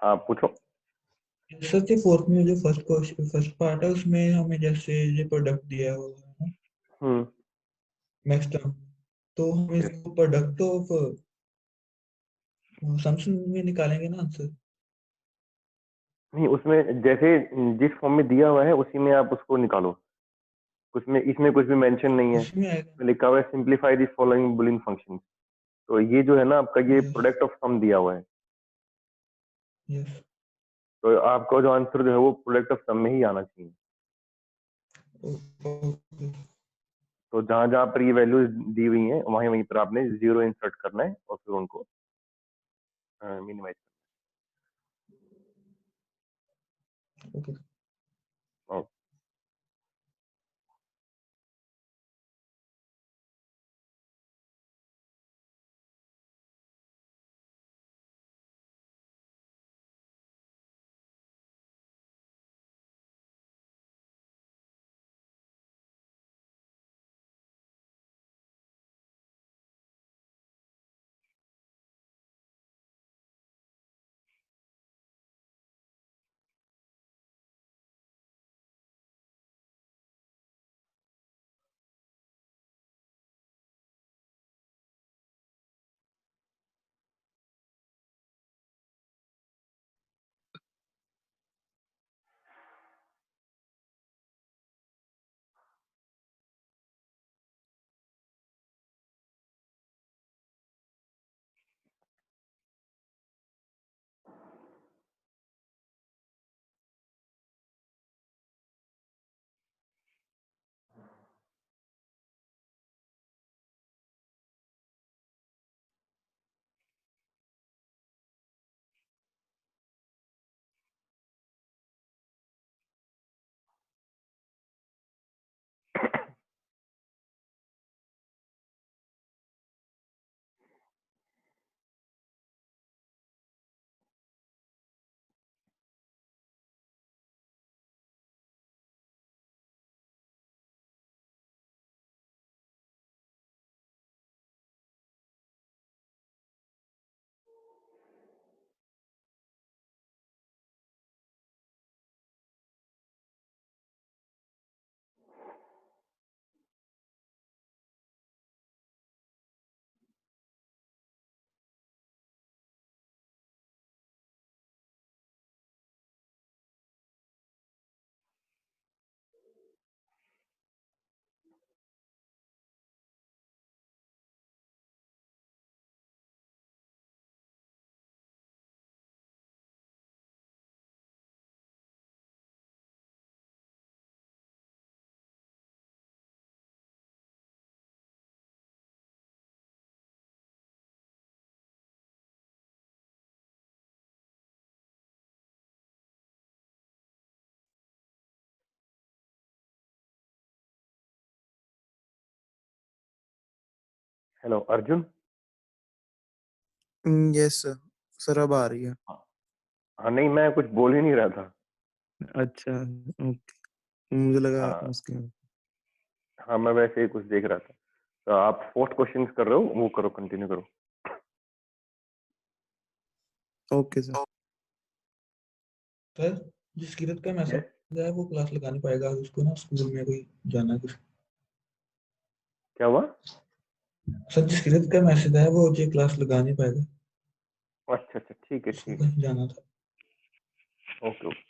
हाँ पूछो। सर जी फोर्थ में जो फर्स्ट पार्ट है उसमें हमें जैसे ये प्रोडक्ट दिया हुआ है ना, हम्म। नेक्स्ट टर्म, तो हम yes। इसको प्रोडक्ट ऑफ सम्स में निकालेंगे ना आंसर। नहीं, उसमें जैसे जिस फॉर्म में दिया हुआ है उसी में आप उसको निकालो। कुछ में इसमें कुछ भी मेंशन नहीं है। उसी में आएगा। लिखा हुआ है simplify the following Boolean function. तो ये जो है ना आपका, ये यस। प्रोडक्ट ऑफ सम दिया हुआ है। यस। तो आपका जो आंसर जो है वो प्रोडक्ट ऑफ सम में ही आना चाहिए। ओके। तो जहां जहां पर ये वैल्यूज दी हुई हैं वहीं वहीं पर आपने जीरो इंसर्ट करना है और फिर उनको मिनिमाइज ओके। करना। Hello Arjun. Yes sir. Sir अब आ रही है। हाँ। हाँ, नहीं मैं कुछ बोल ही नहीं रहा था। अच्छा। ओके, मुझे लगा हाँ। उसके। हाँ, मैं वैसे ही कुछ देख रहा था। तो आप फोर्थ क्वेश्चन कर रहे हो, वो करो, कंटिन्यू करो। Okay sir. सर जिस किरत का यस। मैसेज है वो क्लास लगा नहीं पाएगा, उसको ना स्कूल में कोई जाना है कुछ। क्या हुआ? सर जिस किरत का मैसेज है वो जो क्लास लगा नहीं पाएगा, अच्छा अच्छा, ठीक है उसको ठीक है। कहीं जाना था। ओके।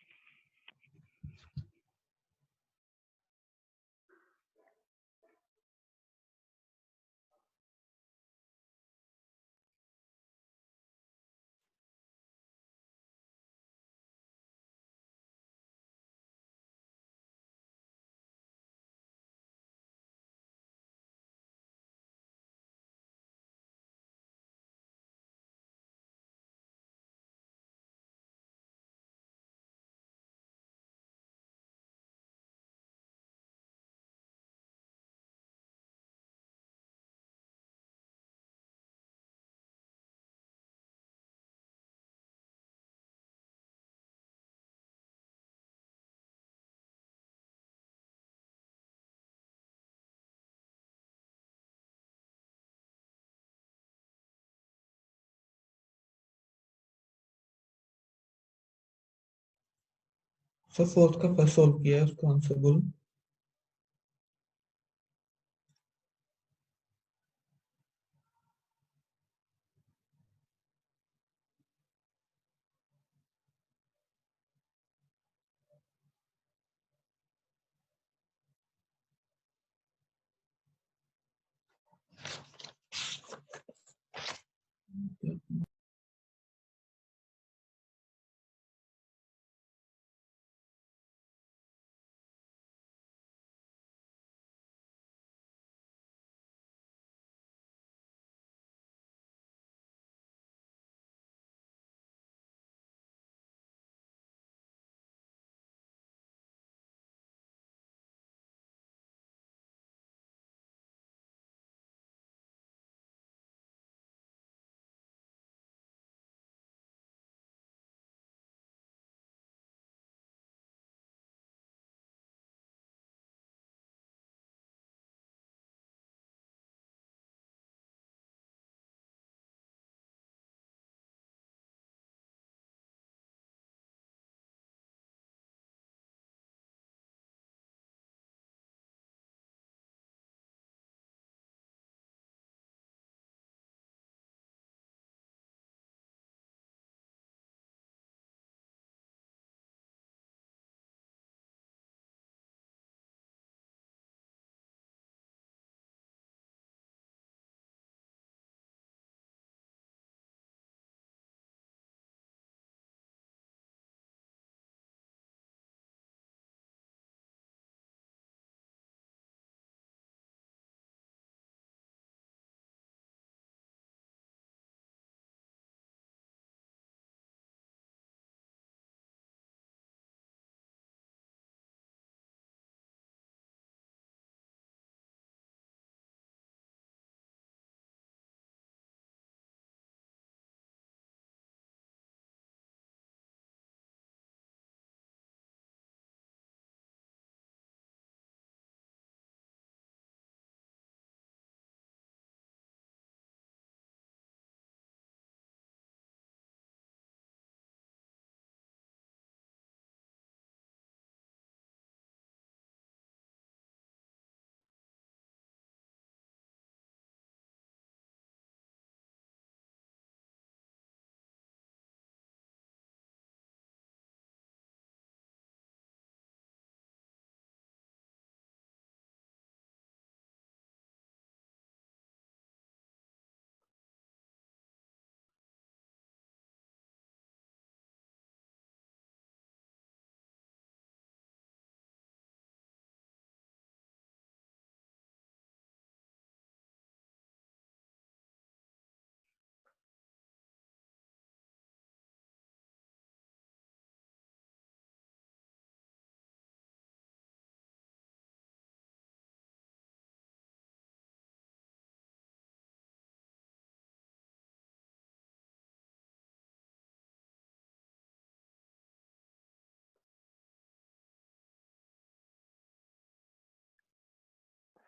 सर फोर्थ का फर्स्ट सॉल्व किया है, उसका आंसर बोलो।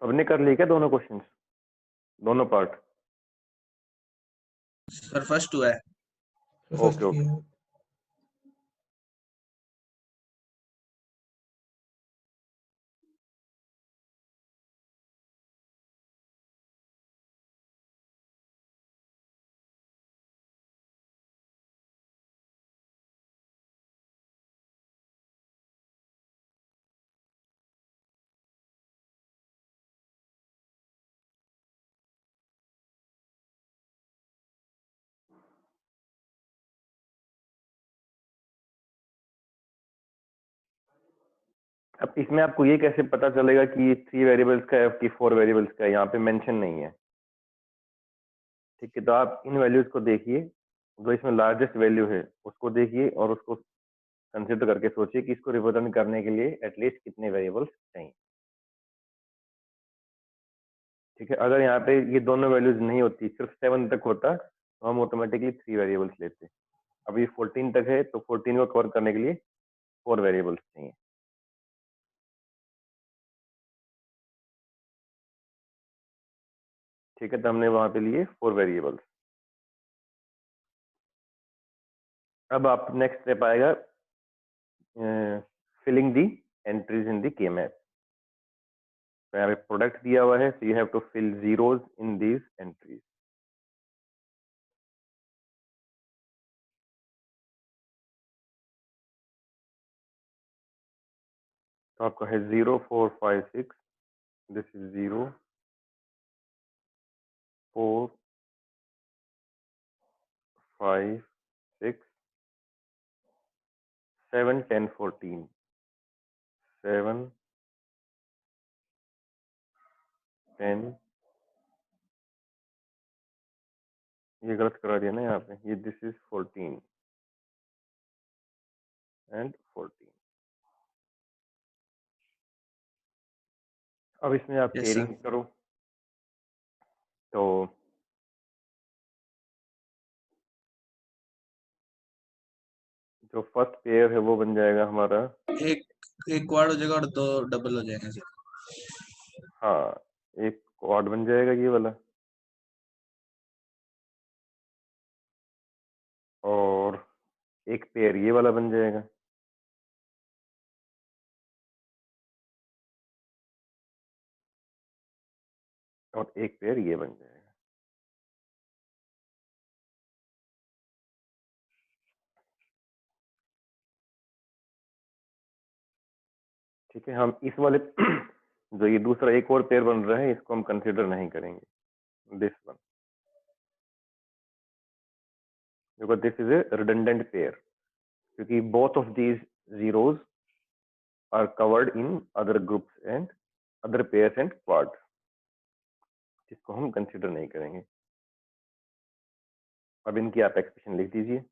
सबने कर लिए क्या दोनों क्वेश्चंस, दोनों पार्ट? सर फर्स्ट हुआ है। First okay okay. किया है। अब इसमें आपको ये कैसे पता चलेगा कि 3 वेरिएबल्स का है कि 4 वेरिएबल्स का है? यहाँ पे मेंशन नहीं है। ठीक है, तो आप इन वैल्यूज को देखिए, जो इसमें लार्जेस्ट वैल्यू है उसको देखिए और उसको कंसिडर करके सोचिए कि इसको रिप्रेजेंट करने के लिए एटलीस्ट कितने वेरिएबल्स चाहिए। ठीक है, अगर यहाँ पे ये दोनों वैल्यूज नहीं होती, सिर्फ 7 तक होता, तो हम ऑटोमेटिकली 3 वेरिएबल्स लेते। अभी 14 तक है तो 14 को कवर करने के लिए 4 वेरिएबल्स चाहिए। ठीक है, तो हमने वहां पे लिए 4 वेरिएबल्स। अब आप नेक्स्ट स्टेप आएगा filling the entries in the K map. तो यहाँ पे प्रोडक्ट दिया हुआ है, so you have to fill zeros in these entries. तो आपका है 0 4 5 6, दिस इज 0 4 5 6 7 10 14 7 10, ये गलत करा दिया ना यहाँ पे, ये दिस इज 14 एंड 14। अब इसमें आप Yes, पेयरिंग sir. करो, तो जो फर्स्ट पेयर है वो बन जाएगा हमारा, एक एक क्वाड हो जाएगा और दो डबल हो जाएंगे सर। हाँ एक क्वाड बन जाएगा ये वाला, और एक पेयर ये वाला बन जाएगा। और एक पेयर ये बन जाएगा। ठीक है, हम इस वाले जो ये दूसरा एक और पेयर बन रहा है इसको हम कंसीडर नहीं करेंगे, this one, because this is a redundant pair, क्योंकि both of these zeros are covered in other groups and other pairs and quads, जिसको हम कंसीडर नहीं करेंगे। अब इनकी आप एक्सप्रेशन लिख दीजिए।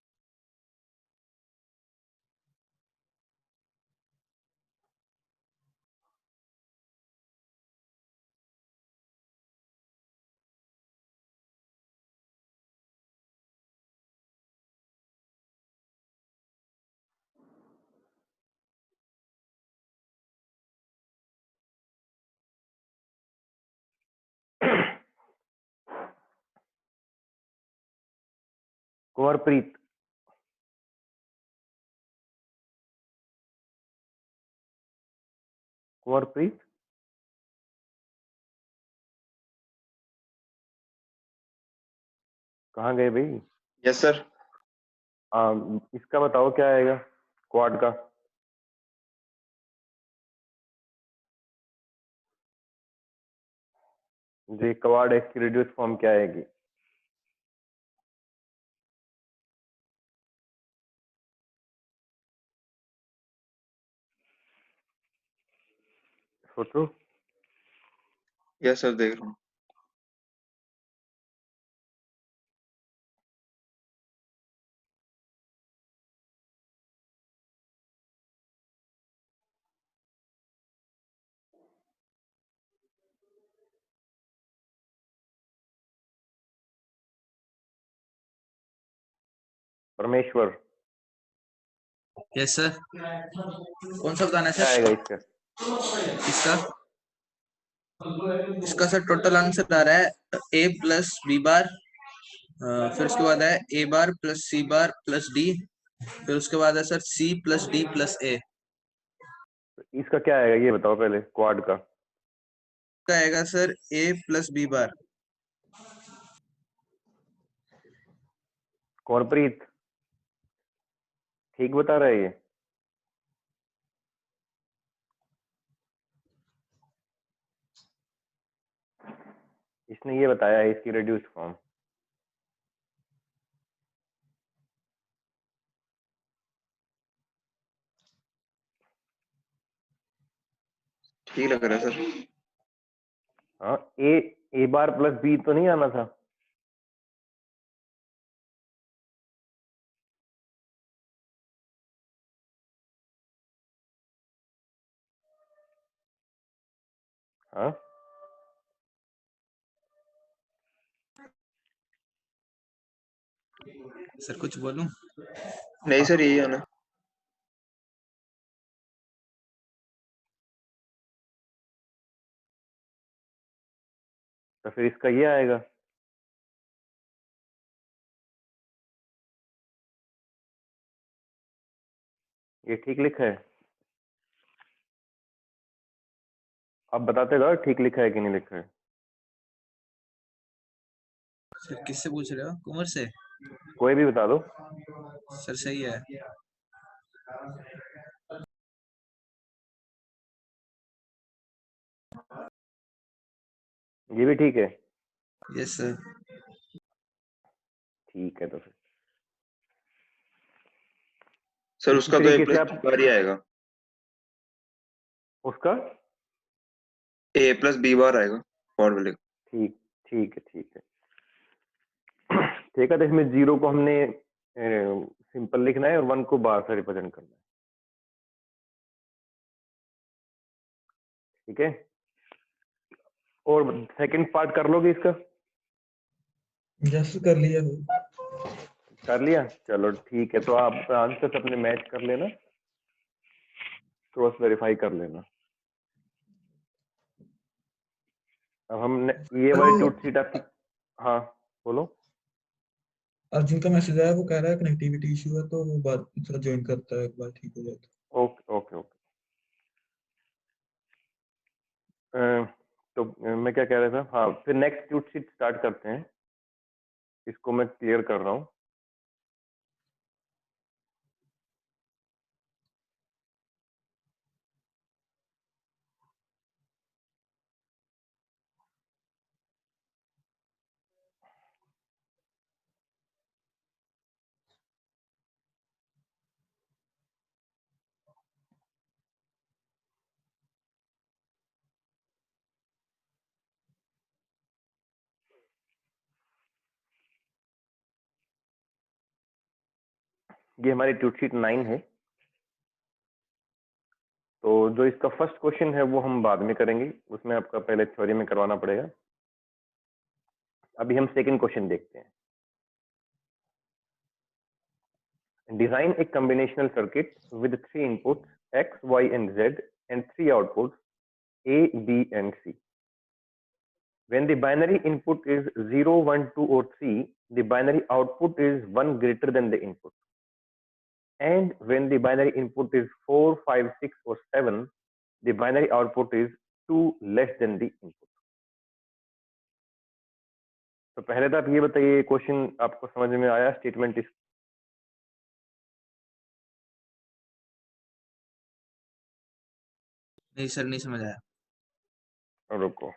कुंवरप्रीत, कुंवरप्रीत कहाँ गए भाई? Yes sir. इसका बताओ क्या आएगा क्वाड का? जी क्वाड एक्स की रिड्यूस फॉर्म क्या आएगी? सोचो। यस सर, देख रहा हूँ। परमेश्वर यस सर। कौन सा बताना है क्या सर? आएगा इसका? इसका इसका सर टोटल आंसर आ रहा है ए प्लस बी बार, फिर उसके बाद है A bar plus C bar plus D, फिर उसके बाद है sir C plus D plus A. इसका क्या आएगा ये बताओ पहले, क्वाड का। का आएगा सर ए प्लस बी बार। कौरप्रीत ठीक बता रहा है ये? इसने ये बताया है इसकी रिड्यूस फॉर्म। ठीक लग रहा है सर। हाँ, ए बार प्लस बी तो नहीं आना था? हाँ सर कुछ बोलूं? नहीं सर, यही आना। तो फिर इसका ये आएगा। ये ठीक लिखा है? आप बताते रहो ठीक लिखा है कि नहीं लिखा है। सर किससे पूछ रहे हो? कुंवर से? कोई भी बता दो। सर सही है। ये भी ठीक है। Yes sir. ठीक है तो फिर सर इसी उसका तो तरीके ए से प्लस आप बार ही आएगा, उसका ए प्लस बी बार आएगा फॉर वाले का। ठीक ठीक है ठीक है ठीक है। तो इसमें 0 को हमने सिंपल लिखना है और 1 को बार से रिप्रेजेंट करना है। ठीक है। और सेकंड पार्ट कर लोगे इसका? जस्ट कर लिया। कर लिया, चलो ठीक है। तो आप आंसर अपने मैच कर लेना, क्रॉस वेरीफाई कर लेना। अब हम ये वाली टूट शीट आपकी, हाँ बोलो। अर्जुन का मैसेज आया, वो कह रहा है कनेक्टिविटी इशू है, तो वो बात थोड़ा ज्वाइन करता है, एक बार ठीक हो जाता ओके ओके ओके। तो मैं क्या कह रहा था, हाँ फिर नेक्स्ट टूट शीट स्टार्ट करते हैं। इसको मैं क्लियर कर रहा हूँ। ये हमारी टूट शीट 9 है। तो जो इसका फर्स्ट क्वेश्चन है वो हम बाद में करेंगे, उसमें आपका पहले थ्योरी में करवाना पड़ेगा। अभी हम सेकंड क्वेश्चन देखते हैं। Design A combinational circuit with 3 inputs x, y and z and 3 outputs a, b and c. When the binary input is 0, 1, 2 or 3, the binary output is 1 greater than the input. And when the binary input is 4, 5, 6 or 7, the binary output is 2 less than the input. तो पहले तो आप ये बताइए, question आपको समझ में आया? स्टेटमेंट इस नहीं सर, नहीं समझ आया। रुको,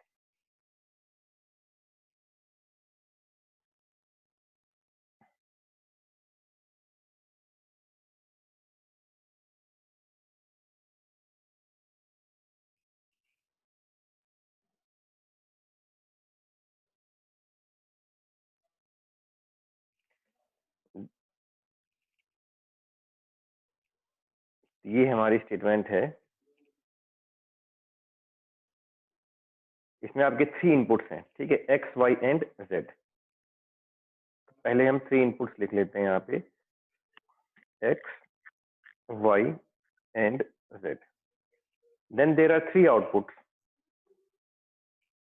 ये हमारी स्टेटमेंट है। इसमें आपके 3 इनपुट्स हैं, ठीक है, एक्स, वाई एंड जेड। पहले हम 3 इनपुट्स लिख लेते हैं यहाँ पे, X, Y and Z. Then there are 3 outputs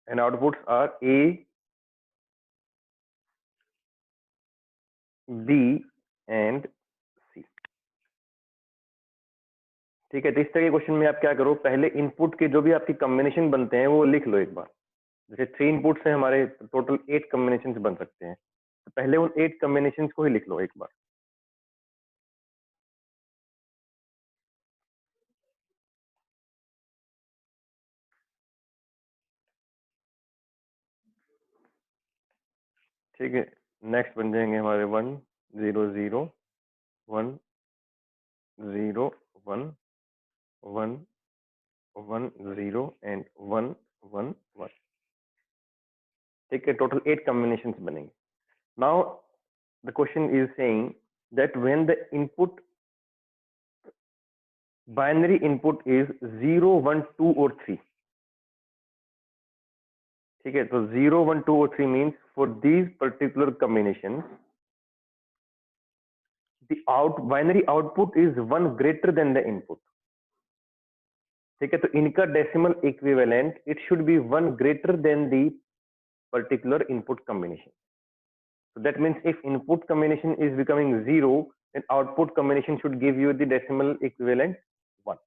and outputs are A, B and C. ठीक है। तो इस तरह के क्वेश्चन में आप क्या करो, पहले इनपुट के जो भी आपके कॉम्बिनेशन बनते हैं वो लिख लो एक बार। जैसे 3 इनपुट्स हैं हमारे, टोटल 8 कॉम्बिनेशन बन सकते हैं, तो पहले उन 8 कॉम्बिनेशन को ही लिख लो एक बार। ठीक है। नेक्स्ट बन जाएंगे हमारे 1 0 0 1 0 1 1 1 0 एंड 1 1 1। ठीक है। टोटल 8 कॉम्बिनेशन बनेंगे। Now the question is saying that when the input binary input is 0 1 2 और 3। ठीक है। तो 0 1 2 और 3 means for these particular combination the binary output is 1 greater than the input. ठीक है। तो इनका decimal equivalent it should be 1 greater than the particular input combination. So that means if input combination is becoming 0, then output combination should give you the decimal equivalent 1.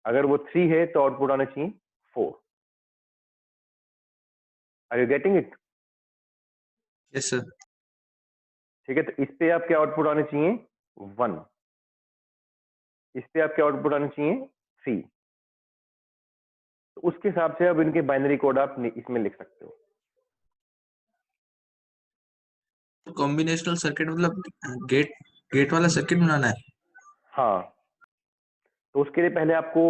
अगर वो 3 है तो output आना चाहिए 4. Are you getting it? Yes sir. ठीक है, तो इस पे आप क्या आउटपुट आने चाहिए? 1. इस पे आप क्या आउटपुट आने चाहिए? 3. तो उसके हिसाब से अब इनके बाइनरी कोड आप इसमें लिख सकते हो। कॉम्बिनेशनल सर्किट मतलब गेट वाला सर्किट बनाना है। हाँ, तो उसके लिए पहले आपको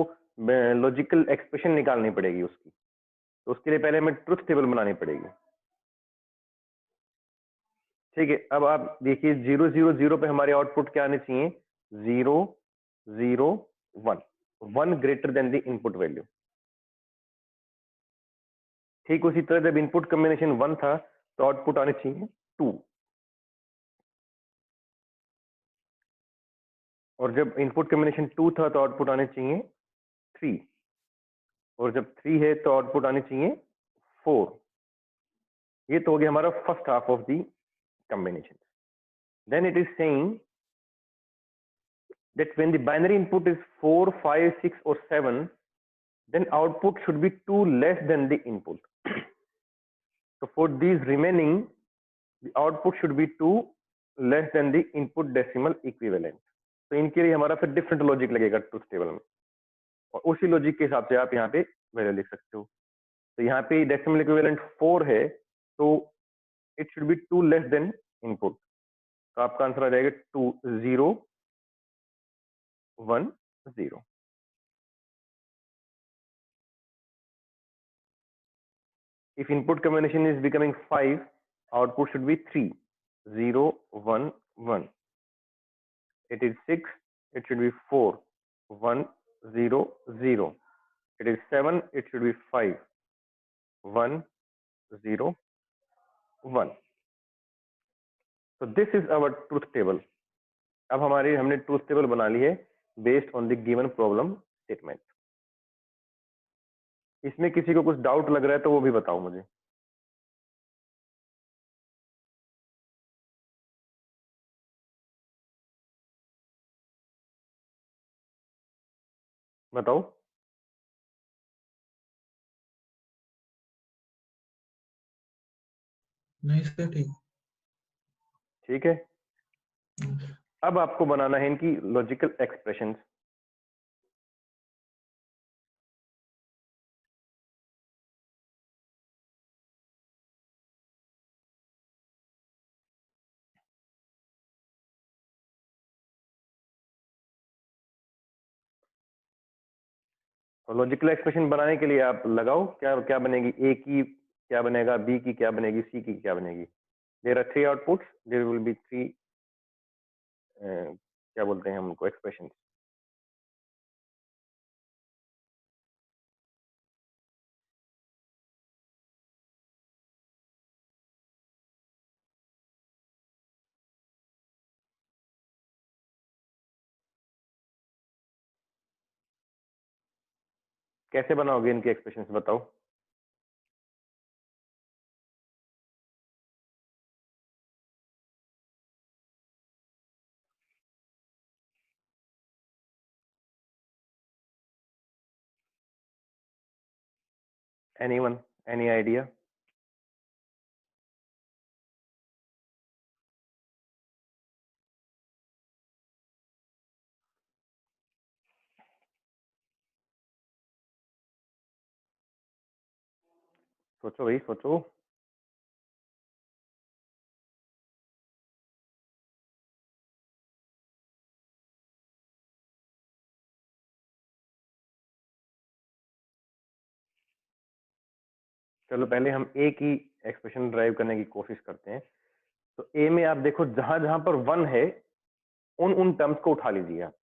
लॉजिकल एक्सप्रेशन निकालनी पड़ेगी उसकी, तो उसके लिए पहले हमें ट्रुथ टेबल बनानी पड़ेगी। ठीक है, अब आप देखिए 0 0 0 पे हमारे आउटपुट क्या आने चाहिए? 0 0 1, 1 greater than the input value. ठीक उसी तरह जब इनपुट कॉम्बिनेशन 1 था तो आउटपुट आने चाहिए 2, और जब इनपुट कॉम्बिनेशन 2 था तो आउटपुट आने चाहिए 3, और जब 3 है तो आउटपुट आने चाहिए 4। ये तो हो गया हमारा first half of the combination. Then it is saying that when the binary input is 4, 5, 6 or 7, then output should be 2 less than the input. So for these remaining, the output should be 2 less than the input decimal equivalent. तो इनके लिए हमारा फिर different logic लगेगा truth table में, और उसी logic के हिसाब से आप यहाँ पे वैल्यू लिख सकते हो। तो यहाँ पे डेसिमल इक्विवेलेंट 4 है, तो it should be 2 less than input, तो आपका आंसर आ जाएगा 2 0 1 0। If input combination is becoming 5, output should be 3 0 1 1. It is 6, it should be 4 1 0 0. It is 7, it should be 5 1 0 1. So this is our truth table. अब हमने truth table बना ली है based on the given problem statement. इसमें किसी को कुछ doubt लग रहा है तो वो भी बताओ मुझे। बताओ। नहीं सर, ठीक। ठीक है, अब आपको बनाना है इनकी लॉजिकल एक्सप्रेशंस। और लॉजिकल एक्सप्रेशन बनाने के लिए आप लगाओ क्या क्या बनेगी, ए की क्या बनेगा, बी की क्या बनेगी, सी की क्या बनेगी। There are 3 outputs, there will be 3 क्या बोलते हैं हम उनको, एक्सप्रेशंस। कैसे बनाओगे इनके एक्सप्रेशंस बताओ। Anyone, any idea? सोचो भाई सोचो। चलो पहले हम ए की एक्सप्रेशन ड्राइव करने की कोशिश करते हैं। तो ए में आप देखो जहां जहां पर 1 है उन उन टर्म्स को उठा लीजिए आप।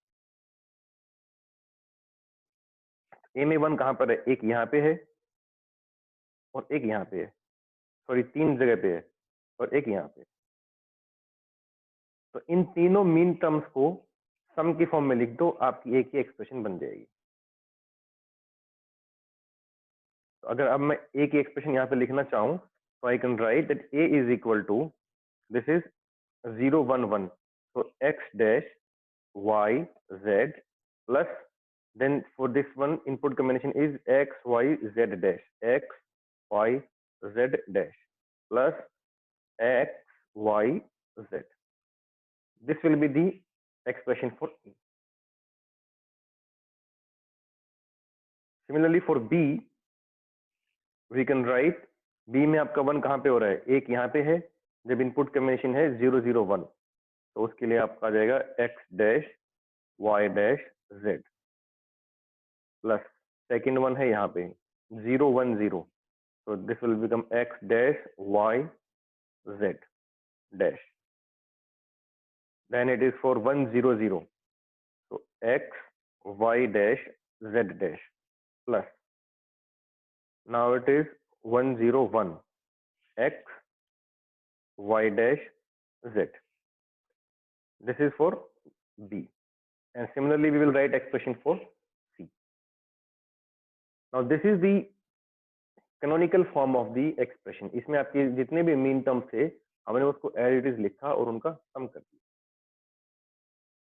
ए में 1 कहां पर है? एक यहाँ पे है और एक यहाँ पे है, सॉरी 3 जगह पे है और एक यहाँ पे। तो इन तीनों मीन टर्म्स को सम की फॉर्म में लिख दो, आपकी ए की एक्सप्रेशन बन जाएगी। तो अगर अब मैं ए की एक्सप्रेशन यहाँ पे लिखना चाहूँ तो I can write that A is equal to, this is 0 1 1, so x dash y z plus then for this one input combination is x y z dash, x y z dash plus x y z. This will be the expression for E. Similarly for B, we can write B में आपका 1 कहाँ पे हो रहा है, एक यहाँ पे है, जब इनपुट कॉम्बिनेशन है 0 0 1, तो उसके लिए आपका आ जाएगा x dash y dash z plus second one है यहाँ पे 0 1 0, so this will become x dash y z dash. Then it is for 1 0 0, so x y dash z dash plus, now it is 1 0 1, x y dash z. This is for B, and similarly we will write expression for C. Now this is the canonical form of the expression. इसमें आपके जितने भी mean terms थे हमने उसको as it is लिखा और उनका सम कर दिया,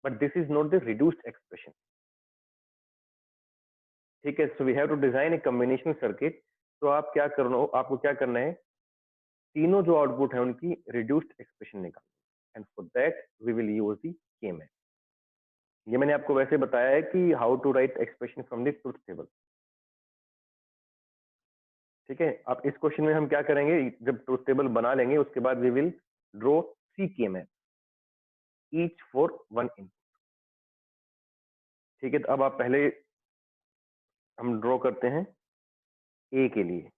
but this is not the reduced expression. ठीक है, so we have to design a combination circuit. तो आप क्या करना हो, आपको क्या करना है, तीनों जो आउटपुट है उनकी रिड्यूस्ड एक्सप्रेशन निकालना, and for that we will use the K map. ये मैंने आपको वैसे बताया है कि how to write expression from the truth table. ठीक है, अब इस क्वेश्चन में हम क्या करेंगे, जब ट्रुथ टेबल बना लेंगे उसके बाद वी विल ड्रॉ सी के map each for one input. ठीक है, तो अब आप पहले हम ड्रॉ करते हैं ए के लिए.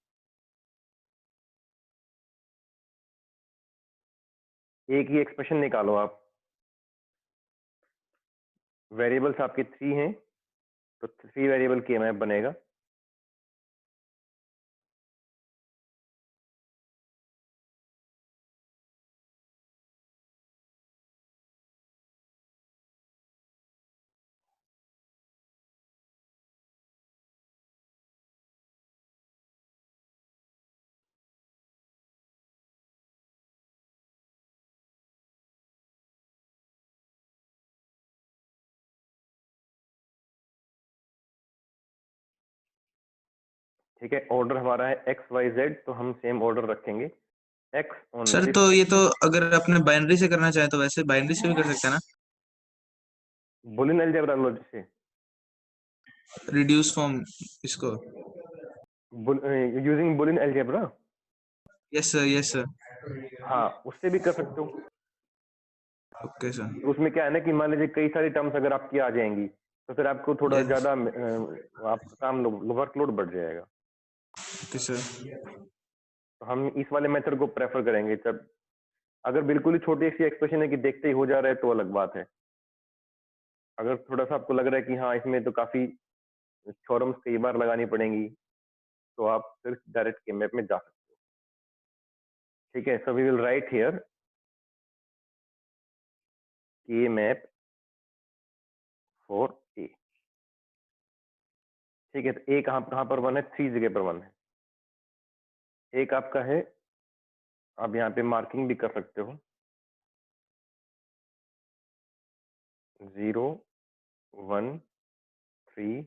ए की एक्सप्रेशन निकालो आप. वेरिएबल्स आपके 3 हैं, तो 3 वेरिएबल के मैप बनेगा. ठीक है, ऑर्डर हमारा है एक्स वाई जेड, तो हम सेम ऑर्डर रखेंगे. एक्स ऑन सर तो ये तो अगर अपने बाइनरी से करना चाहे तो वैसे बाइनरी से भी कर सकते हैं ना, बुलियन अलजेब्रा लॉजिक से, रिड्यूस फॉर्म इसको. Using Boolean algebra. Yes sir, yes sir. हाँ, उससे भी कर सकते हो. Okay sir. तो उसमें क्या है ना कि मान लीजिए कई सारी टर्म्स अगर आपकी आ जाएंगी तो फिर आपको थोड़ा Yes. ज्यादा आपका काम वर्कलोड बढ़ जाएगा. Okay sir. तो हम इस वाले मेथड को प्रेफर करेंगे. जब अगर बिल्कुल ही छोटी सी एक्सप्रेशन है कि देखते ही हो जा रहा है तो अलग बात है. अगर थोड़ा सा आपको लग रहा है कि हाँ इसमें तो काफी थ्योरम्स कई बार लगानी पड़ेंगी, तो आप फिर डायरेक्ट के मैप में जा सकते हो. ठीक है, so we will write here K map for A. ठीक है, तो ए कहाँ पर 1 है, 3 जगह पर 1 है. एक आपका है, आप यहाँ पे मार्किंग भी कर सकते हो, 0 1 3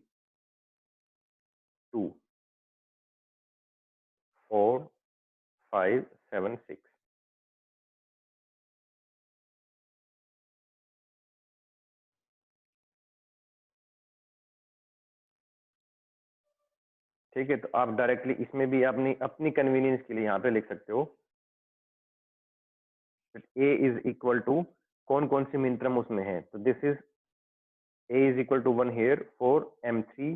2 4 5 7 6. ठीक है, तो आप डायरेक्टली इसमें भी अपनी कन्वीनियंस के लिए यहाँ पे लिख सकते हो ए इज इक्वल टू कौन कौन सी मीन टर्म उसमें है. तो this is A is equal to 1 here for M3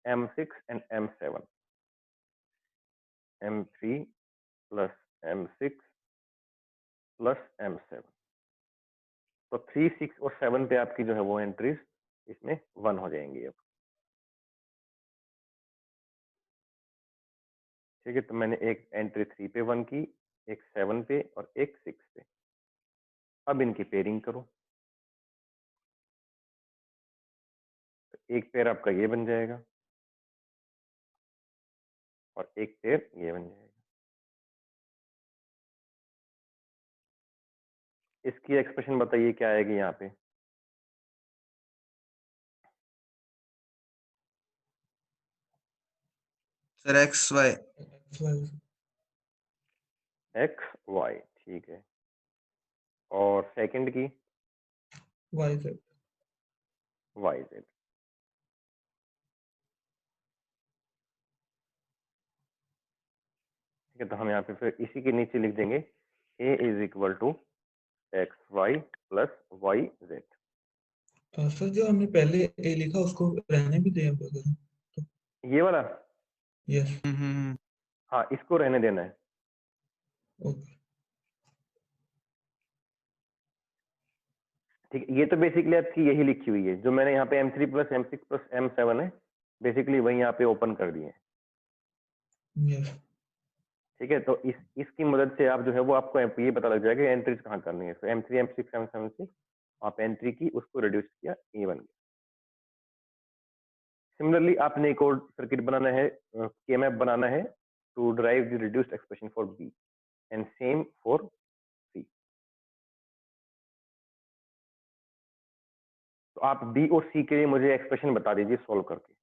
M6 and M7. M3 plus M6 plus M7. तो 3 6 और 7 पे आपकी जो है वो एंट्रीज इसमें 1 हो जाएंगी. अब ठीक है, तो मैंने एक एंट्री 3 पे 1 की, एक 7 पे और एक 6 पे. अब इनकी पेयरिंग करो, तो एक पेयर आपका ये बन जाएगा और एक पेयर ये बन जाएगा. इसकी एक्सप्रेशन बताइए क्या आएगी यहाँ पे. Sir x y. X y, ठीक है। और सेकंड की वाई जेड। Y Z. ठीक है, तो हम यहाँ पे फिर इसी के नीचे लिख देंगे A is equal to X Y plus Y Z. Sir जो हमने पहले ए लिखा उसको रहने भी दें अगर। ये वाला, यस। हाँ इसको रहने देना है। ओके। ठीक है, ये तो बेसिकली आपकी यही लिखी हुई है जो मैंने यहाँ पे M3 plus M6 plus M7 है, बेसिकली वही यहाँ पे ओपन कर दिए हैं। यस। ठीक है, तो इसकी मदद से आप जो है वो आपको ये पता लग जाएगा एंट्रीज कहाँ करनी है। तो M3 M6 M7 से आप एंट्री की, उसको रिड्यूस किया, ए बन गया। सिमिलरली आपने एक और सर्किट बनाना है, के मैप बनाना है to drive the reduced expression for B and same for C. तो आप बी और सी के लिए मुझे एक्सप्रेशन बता दीजिए सॉल्व करके।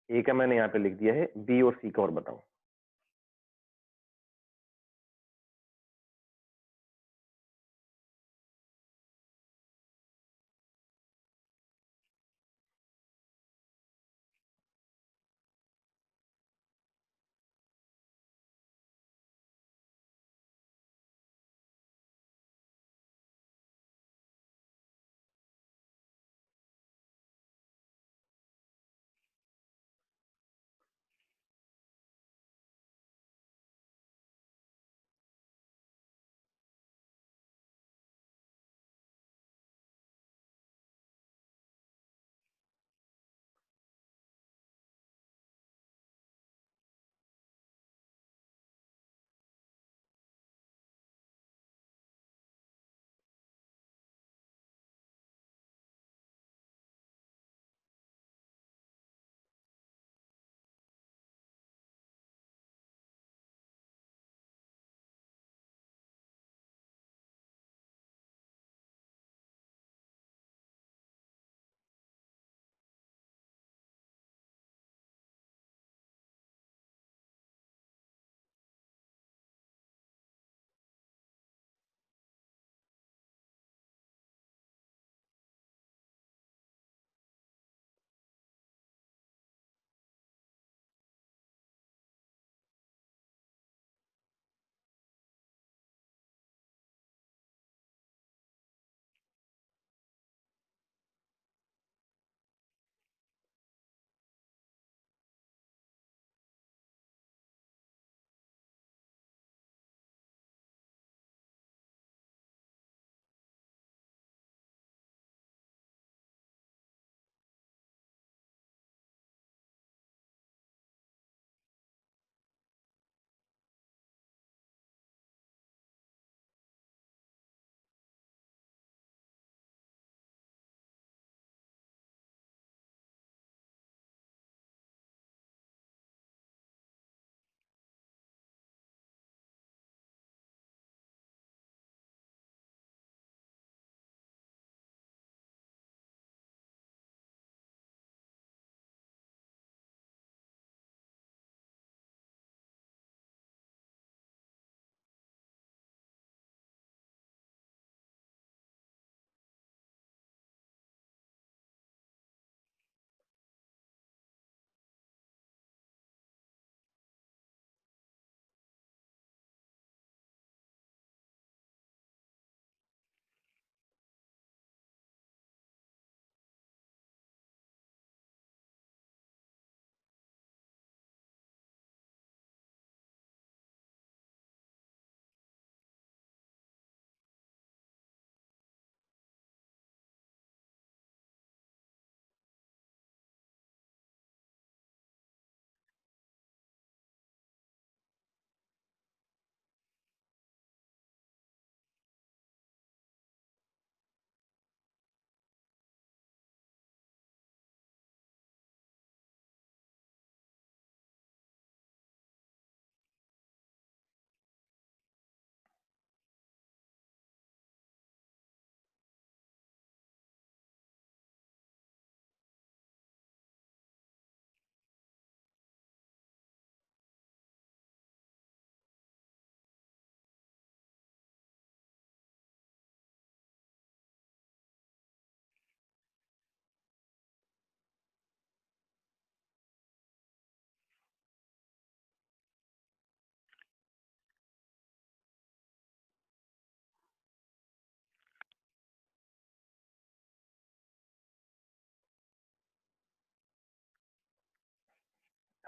ए का मैंने यहाँ पे लिख दिया है, बी और सी का और बताओ।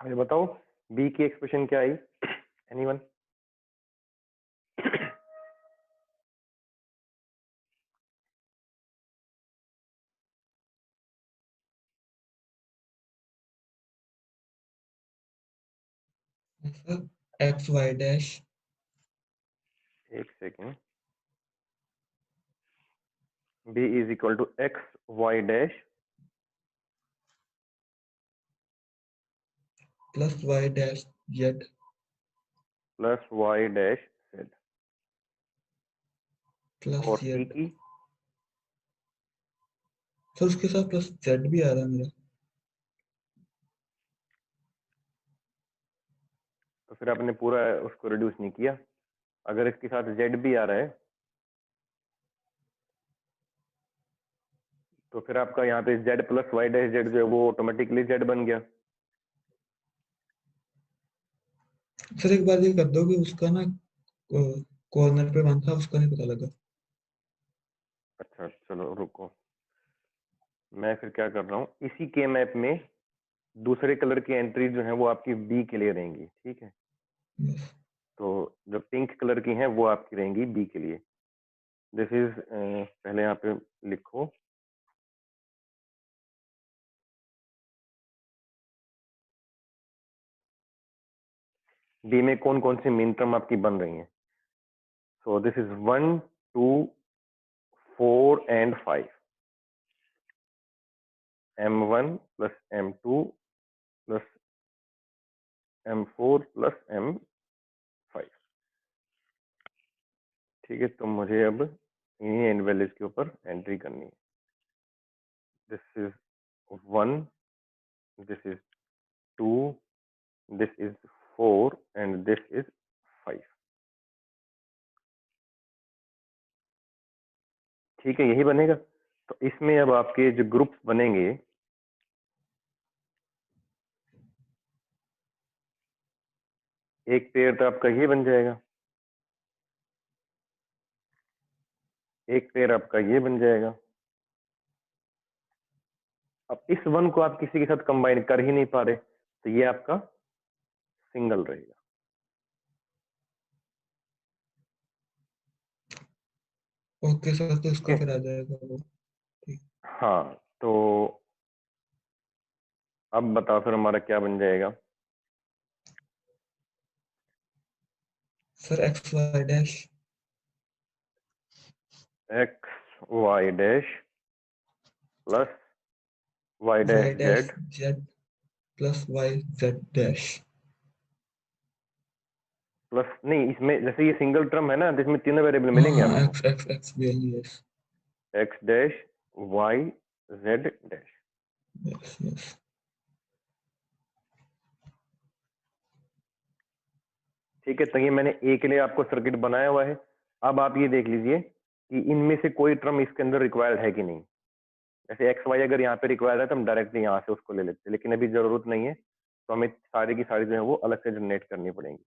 अरे बताओ बी की एक्सप्रेशन क्या आई? Anyone? Sir x Y dash एक second. b is equal to X Y dash plus Y dash Z plus Y dash Z. Plus और सी जेड। की सर उसके साथ प्लस जेड भी आ रहा है मेरा। तो फिर आपने पूरा उसको रिड्यूस नहीं किया। अगर इसके साथ जेड भी आ रहा है तो फिर आपका यहाँ पे z plus Y dash z जो है वो ऑटोमेटिकली जेड बन गया। सर एक बार ये कर दो कि उसका ना कॉर्नर पे वन था, उसका नहीं पता लगा। अच्छा चलो रुको, मैं फिर क्या कर रहा हूँ, इसी के मैप में दूसरे कलर की एंट्री जो है वो आपकी बी के लिए रहेंगी, ठीक है। यस तो जो पिंक कलर की हैं वो आपकी रहेंगी बी के लिए। दिस इज पहले यहाँ पे लिखो बी में कौन कौन सी मीन टर्म आपकी बन रही हैं। So this is 1 2 4 and 5, m1 plus m2 plus m4 plus m5। ठीक है, तो मुझे अब इन्हीं एंड वैल्यूज के ऊपर एंट्री करनी है। This is 1, this is 2, this is 4 and this is 5। ठीक है, यही बनेगा। तो इसमें अब आपके जो ग्रुप्स बनेंगे, एक पेयर तो आपका ये बन जाएगा, एक पेयर आपका ये बन जाएगा। अब इस वन को आप किसी के साथ कंबाइन कर ही नहीं पा रहे तो ये आपका सिंगल रहेगा। ओके सर, तो इसका ठीक फिर है, आ जाएगा वो। ठीक। हाँ तो अब बताओ फिर हमारा क्या बन जाएगा। Sir x Y dash X Y dash plus Y Y dash dash Z Z plus Y Z dash. Plus, नहीं इसमें जैसे ये सिंगल टर्म है ना तो इसमें तीनों वेरिएबल हाँ मिलेंगे हाँ, आपको, एक्स एक्स एक्स भी है। Yes X dash Y Z dash. Yes yes. ठीक है, तो ये मैंने ए के लिए आपको सर्किट बनाया हुआ है। अब आप ये देख लीजिए कि इनमें से कोई टर्म इसके अंदर रिक्वायर्ड है कि नहीं। जैसे एक्स वाई अगर यहाँ पे रिक्वायर्ड है तो हम डायरेक्टली यहाँ से उसको ले लेते हैं, लेकिन अभी जरूरत नहीं है तो हमें सारी की सारी जो है वो अलग से जनरेट करनी पड़ेंगी।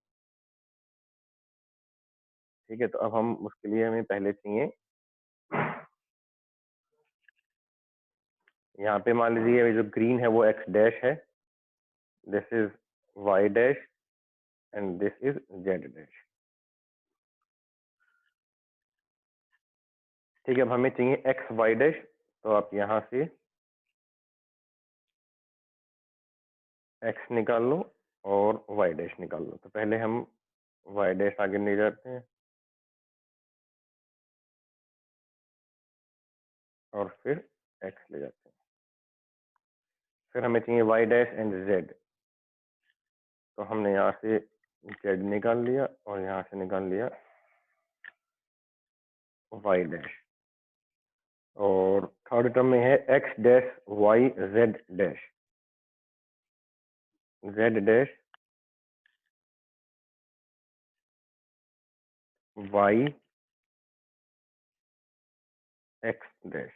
ठीक है, तो अब हम उसके लिए हमें पहले चाहिए, यहाँ पे मान लीजिए ये जो ग्रीन है वो एक्स डैश है, this is Y dash and this is Z dash. ठीक है, अब हमें चाहिए एक्स वाई डैश, तो आप यहाँ से एक्स निकाल लो और वाई डैश निकाल लो। तो पहले हम वाई डैश आगे ले जाते हैं और फिर एक्स ले जाते हैं। फिर हमें चाहिए वाई डैश एंड जेड, तो हमने यहाँ से जेड निकाल लिया और यहाँ से निकाल लिया वाई डैश। और थर्ड टर्म में है X dash Y Z dash, Z dash Y X dash.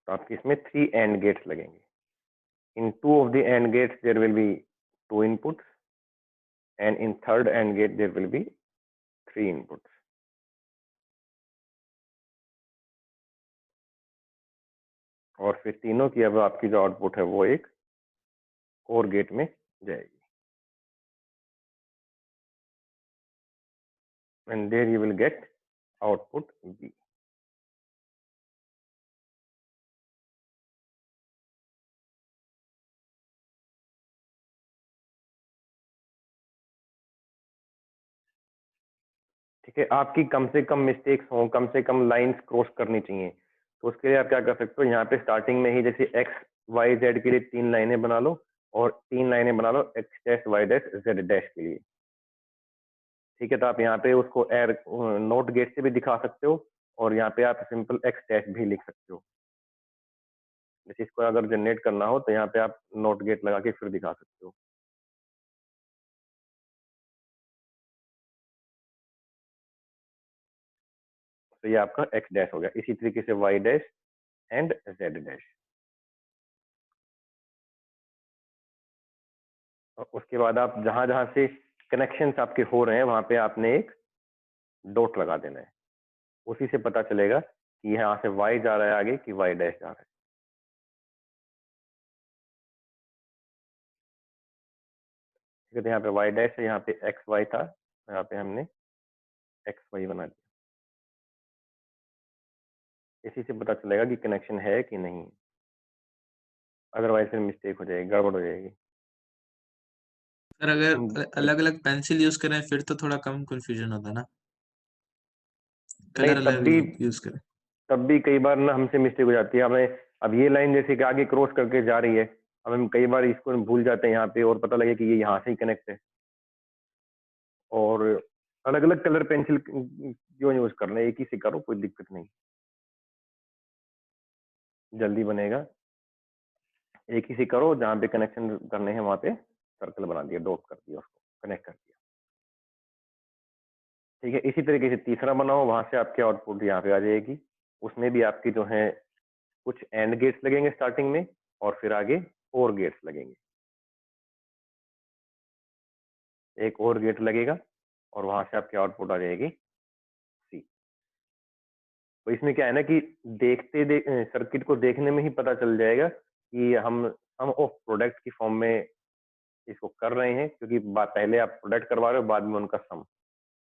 तो आपके इसमें 3 एंड गेट्स लगेंगे। in two of the AND gates there will be 2 inputs, and in third AND gate there will be 3 inputs. और फिर तीनों की अब आपकी जो आउटपुट है वो एक OR गेट में जाएगी, and there you will get output B. ठीक है, आपकी कम से कम मिस्टेक्स हो, कम से कम लाइंस क्रॉस करनी चाहिए, तो उसके लिए आप क्या कर सकते हो, यहाँ पे स्टार्टिंग में ही जैसे x y z के लिए 3 लाइनें बना लो और 3 लाइनें बना लो x dash y dash z dash के लिए। ठीक है, तो आप यहाँ पे उसको नोट गेट से भी दिखा सकते हो और यहाँ पे आप सिंपल x डैश भी लिख सकते हो। जैसे इसको अगर जनरेट करना हो तो यहाँ पे आप नोट गेट लगा के फिर दिखा सकते हो। तो ये आपका x डैश हो गया, इसी तरीके से y dash and z dash. और उसके बाद आप जहां जहां से कनेक्शंस आपके हो रहे हैं वहां पे आपने एक डॉट लगा देना है, उसी से पता चलेगा कि यहाँ से y जा रहा है आगे कि y डैश जा रहा है। ठीक है, तो यहाँ पे y डैश है, यहाँ पे x y था, यहाँ पे हमने x y बना दिया, इसी से पता चलेगा कि कनेक्शन है कि नहीं, अदरवाइज फिर मिस्टेक हो जाएगी, गड़बड़ हो जाएगी। सर अगर अलग अलग पेंसिल यूज करें फिर तो थोड़ा कम कंफ्यूजन होता है ना, नहीं, कलर अलग यूज करें तब भी कई बार ना हमसे मिस्टेक हो जाती है। हमें अब ये लाइन जैसे कि आगे क्रॉस करके जा रही है, अब हम कई बार इसको भूल जाते हैं यहाँ पे और पता लगे कि ये यहाँ से ही कनेक्ट है, और अलग अलग कलर पेंसिल क्यों यूज करना है, एक ही से करो, कोई दिक्कत नहीं, जल्दी बनेगा। एक ही से करो, जहाँ पे कनेक्शन करने हैं वहां पे सर्कल बना दिया, डॉट कर दिया, उसको कनेक्ट कर दिया। ठीक है, इसी तरीके से तीसरा बनाओ, वहां से आपकी आउटपुट यहाँ पे आ जाएगी, उसमें भी आपकी जो है कुछ एंड गेट्स लगेंगे स्टार्टिंग में और फिर आगे और गेट्स लगेंगे, एक और गेट लगेगा और वहां से आपकी आउटपुट आ जाएगी सी। तो इसमें क्या है ना कि सर्किट को देखने में ही पता चल जाएगा कि हम सम ऑफ प्रोडक्ट की फॉर्म में इसको कर रहे हैं, क्योंकि पहले आप प्रोडक्ट करवा रहे हो, बाद में उनका सम।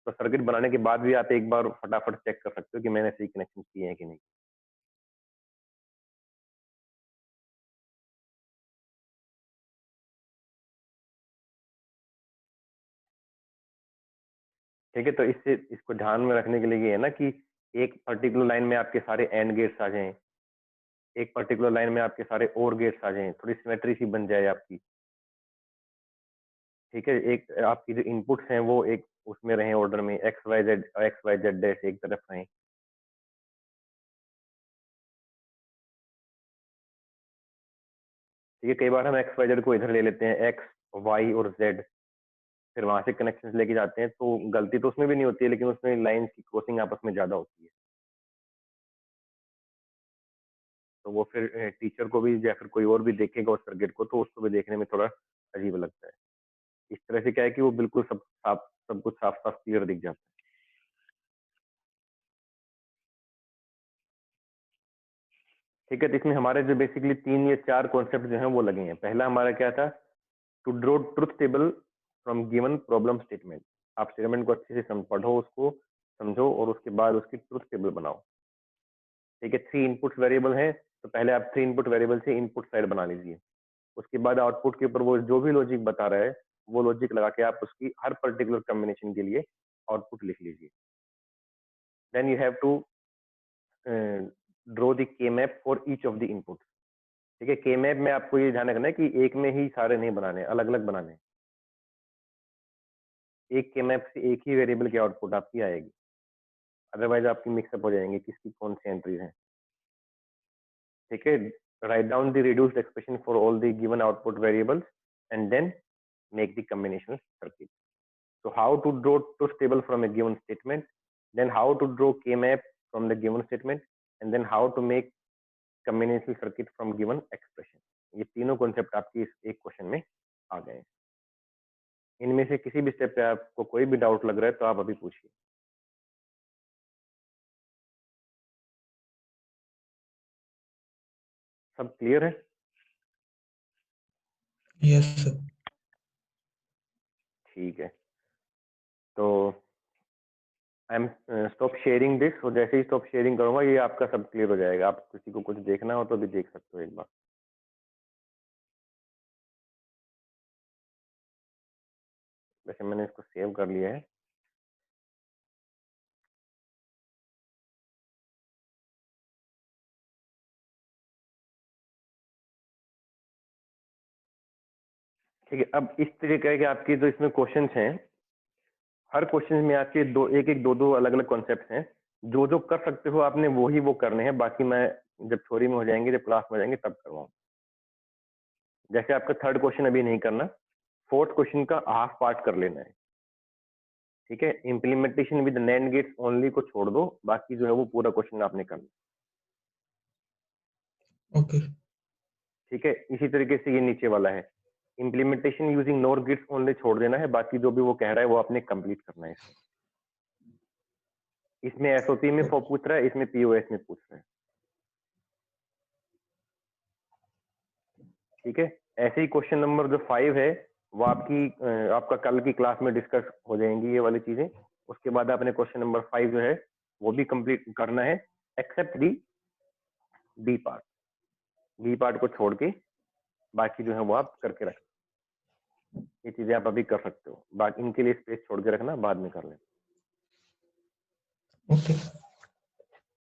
तो सर्किट बनाने के बाद भी आप एक बार फटाफट चेक कर सकते हो कि मैंने सही कनेक्शन किए हैं कि नहीं। ठीक है, तो इसको ध्यान में रखने के लिए ये है ना कि एक पर्टिकुलर लाइन में आपके सारे एंड गेट्स आ जाएं, एक पर्टिकुलर लाइन में आपके सारे और गेट्स आ जाएं, थोड़ी सिमेट्री सी बन जाए आपकी। ठीक है, एक आपकी जो इनपुट्स हैं वो एक उसमें रहें ऑर्डर में, एक्स वाई जेड डैश एक तरफ रहें। ठीक है, कई बार हम एक्स वाई जेड को इधर ले लेते हैं, एक्स वाई और जेड, फिर वहां से कनेक्शन लेके जाते हैं, तो गलती तो उसमें भी नहीं होती है, लेकिन उसमें लाइन की क्रॉसिंग आपस में ज्यादा होती है, तो वो फिर टीचर को भी या फिर कोई और भी देखेगा उस सर्किट को तो उसको भी देखने में थोड़ा अजीब लगता है। इस तरह से क्या है कि वो बिल्कुल सब कुछ साफ साफ क्लियर दिख जाता है। ठीक है, तो इसमें हमारे जो बेसिकली 3 या 4 कॉन्सेप्ट जो हैं वो लगे हैं। पहला हमारा क्या था, to draw truth table from given problem statement. आप स्टेटमेंट को अच्छे से पढ़ो, उसको समझो और उसके बाद उसकी ट्रुथ टेबल बनाओ। ठीक है, 3 इनपुट वेरिएबल हैं, तो पहले आप 3 इनपुट वेरिएबल से इनपुट साइड बना लीजिए। उसके बाद आउटपुट के ऊपर वो जो भी लॉजिक बता रहा है वो लॉजिक लगा के आप उसकी हर पर्टिकुलर कॉम्बिनेशन के लिए आउटपुट लिख लीजिए। Then you have to draw the K map for each of the input. ठीक है, के मैप में आपको ये ध्यान रखना है कि एक में ही सारे नहीं बनाने, अलग अलग बनाने। एक के मैप से एक ही वेरिएबल की आउटपुट आपकी आएगी, अदरवाइज आपकी मिक्सअप हो जाएंगे किसकी कौन सी एंट्रीज है। ठीक है, write down the reduced expression for all the given output variables and then make the combinational circuit. So how to draw truth table from a given statement, then how to draw k-map from the given statement, and then how to make combinational circuit from given expression. ये तीनों concept आपकी इस एक question में आ गए हैं। इनमें से किसी भी स्टेप पे आपको कोई भी डाउट लग रहा है तो आप अभी पूछिए। सब क्लियर है? Yes sir. ठीक है, तो I am stop sharing this, और जैसे ही स्टॉप शेयरिंग करूंगा ये आपका सब क्लियर हो जाएगा। आप किसी को कुछ देखना हो तो भी देख सकते हो एक बार। वैसे मैंने इसको सेव कर लिया है। ठीक है, अब इस तरीके के आपकी जो इसमें क्वेश्चंस हैं, हर क्वेश्चन में आपके दो अलग अलग कॉन्सेप्ट्स हैं। जो जो कर सकते हो आपने वो करने हैं, बाकी मैं जब थ्योरी में हो जाएंगे, जब क्लास में हो जाएंगे तब करवाऊँ। जैसे आपका थर्ड क्वेश्चन अभी नहीं करना, फोर्थ क्वेश्चन का हाफ पार्ट कर लेना है। ठीक है, implementation with NAND gates only को छोड़ दो, बाकी जो है वो पूरा क्वेश्चन आपने करना। ओके। ठीक है, इसी तरीके से ये नीचे वाला है, इम्प्लीमेंटेशन यूजिंग नोर गेट्स ओनली छोड़ देना है, बाकी जो भी वो कह रहा है वो आपने कंप्लीट करना है। इसमें एसओपी में पूछ रहा है, इसमें पीओएस में पूछ रहा है। ठीक है, ऐसे ही क्वेश्चन नंबर जो 5 है वो आपका कल की क्लास में डिस्कस हो जाएंगी ये वाली चीजें। उसके बाद आपने क्वेश्चन नंबर 5 जो है वो भी कंप्लीट करना है, एक्सेप्ट दी बी पार्ट। बी पार्ट को छोड़ के बाकी जो है वो आप करके रखना। ये चीजें आप अभी कर सकते हो, बाकी इनके लिए स्पेस छोड़ के रखना, बाद में कर लेना। ओके।